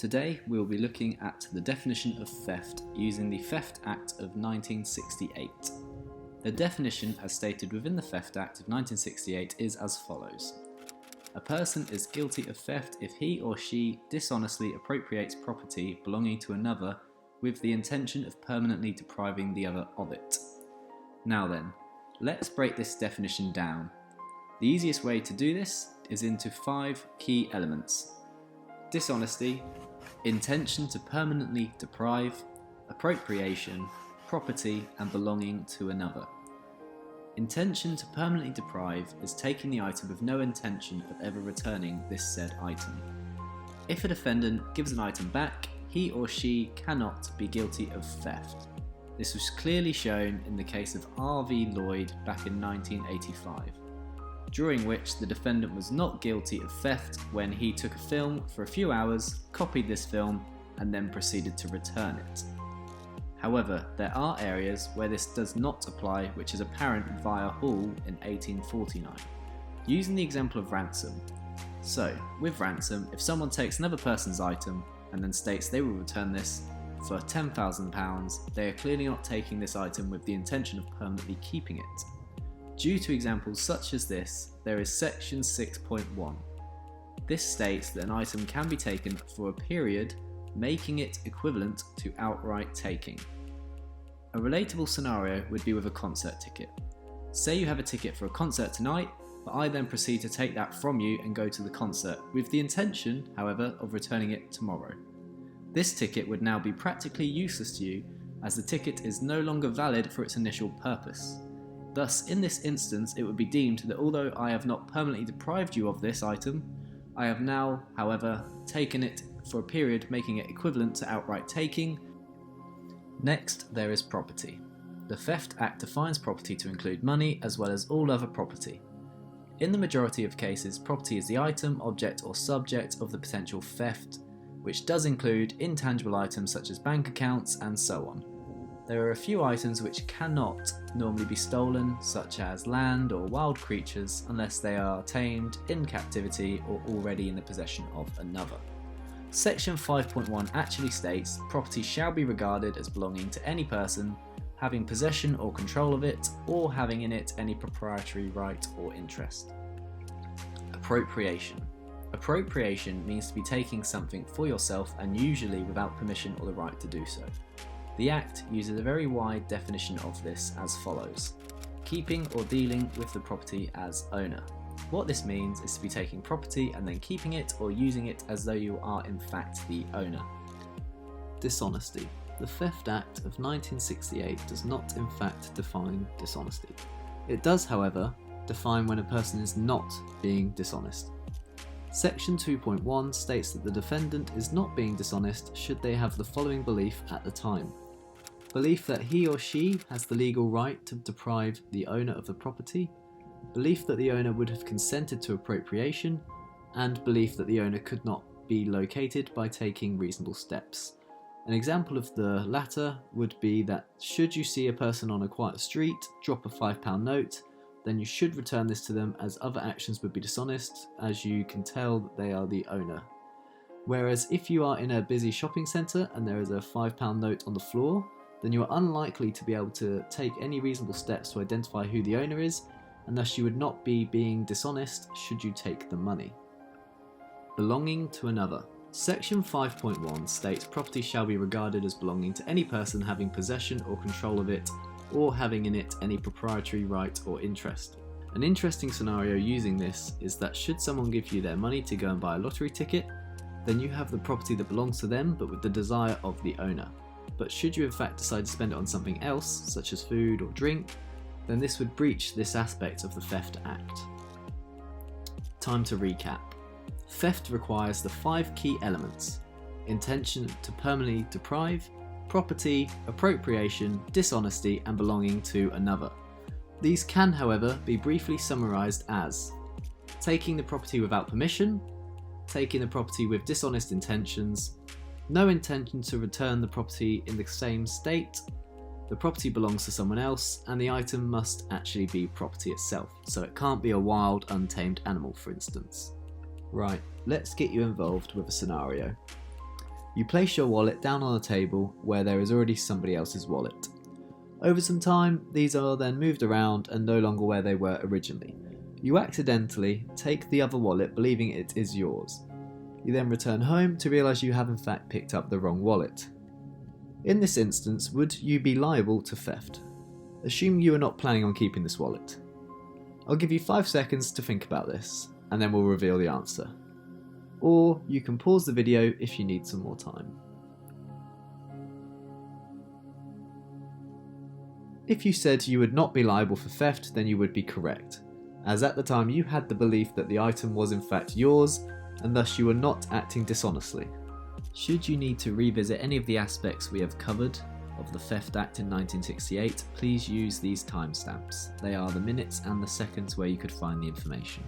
Today we will be looking at the definition of theft using the Theft Act of 1968. The definition as stated within the Theft Act of 1968 is as follows. A person is guilty of theft if he or she dishonestly appropriates property belonging to another with the intention of permanently depriving the other of it. Now then, let's break this definition down. The easiest way to do this is into 5 key elements. Dishonesty, intention to permanently deprive, appropriation, property and belonging to another. Intention to permanently deprive is taking the item with no intention of ever returning this said item. If a defendant gives an item back, he or she cannot be guilty of theft. This was clearly shown in the case of R.V. Lloyd back in 1985. During which the defendant was not guilty of theft when he took a film for a few hours, copied this film, and then proceeded to return it. However, there are areas where this does not apply, which is apparent via Hall in 1849. Using the example of ransom. So, with ransom, if someone takes another person's item and then states they will return this for £10,000, they are clearly not taking this item with the intention of permanently keeping it. Due to examples such as this, there is section 6.1. This states that an item can be taken for a period, making it equivalent to outright taking. A relatable scenario would be with a concert ticket. Say you have a ticket for a concert tonight, but I then proceed to take that from you and go to the concert, with the intention, however, of returning it tomorrow. This ticket would now be practically useless to you, as the ticket is no longer valid for its initial purpose. Thus, in this instance, it would be deemed that although I have not permanently deprived you of this item, I have now, however, taken it for a period, making it equivalent to outright taking. Next, there is property. The Theft Act defines property to include money as well as all other property. In the majority of cases, property is the item, object or subject of the potential theft, which does include intangible items such as bank accounts and so on. There are a few items which cannot normally be stolen, such as land or wild creatures, unless they are tamed, in captivity or already in the possession of another. Section 5.1 actually states property shall be regarded as belonging to any person having possession or control of it, or having in it any proprietary right or interest. Appropriation. Appropriation means to be taking something for yourself and usually without permission or the right to do so. The Act uses a very wide definition of this as follows. Keeping or dealing with the property as owner. What this means is to be taking property and then keeping it or using it as though you are in fact the owner. Dishonesty. The Theft Act of 1968 does not in fact define dishonesty. It does, however, define when a person is not being dishonest. Section 2.1 states that the defendant is not being dishonest should they have the following belief at the time. Belief that he or she has the legal right to deprive the owner of the property, belief that the owner would have consented to appropriation, and belief that the owner could not be located by taking reasonable steps. An example of the latter would be that should you see a person on a quiet street drop a £5 note, then you should return this to them, as other actions would be dishonest, as you can tell that they are the owner. Whereas if you are in a busy shopping centre and there is a £5 note on the floor, then you are unlikely to be able to take any reasonable steps to identify who the owner is, and thus you would not be being dishonest should you take the money. Belonging to another. Section 5.1 states property shall be regarded as belonging to any person having possession or control of it, or having in it any proprietary right or interest. An interesting scenario using this is that should someone give you their money to go and buy a lottery ticket, then you have the property that belongs to them but with the desire of the owner. But should you in fact decide to spend it on something else, such as food or drink, then this would breach this aspect of the Theft Act. Time to recap. Theft requires the 5 key elements: intention to permanently deprive, property, appropriation, dishonesty, and belonging to another. These can, however, be briefly summarised as taking the property without permission, taking the property with dishonest intentions, no intention to return the property in the same state, the property belongs to someone else, and the item must actually be property itself, so it can't be a wild, untamed animal, for instance. Right, let's get you involved with a scenario. You place your wallet down on a table where there is already somebody else's wallet. Over some time, these are then moved around and no longer where they were originally. You accidentally take the other wallet believing it is yours. You then return home to realise you have in fact picked up the wrong wallet. In this instance, would you be liable to theft? Assume you are not planning on keeping this wallet. I'll give you 5 seconds to think about this, and then we'll reveal the answer. Or you can pause the video if you need some more time. If you said you would not be liable for theft, then you would be correct, as at the time you had the belief that the item was in fact yours, and thus you were not acting dishonestly. Should you need to revisit any of the aspects we have covered of the Theft Act in 1968, please use these timestamps. They are the minutes and the seconds where you could find the information.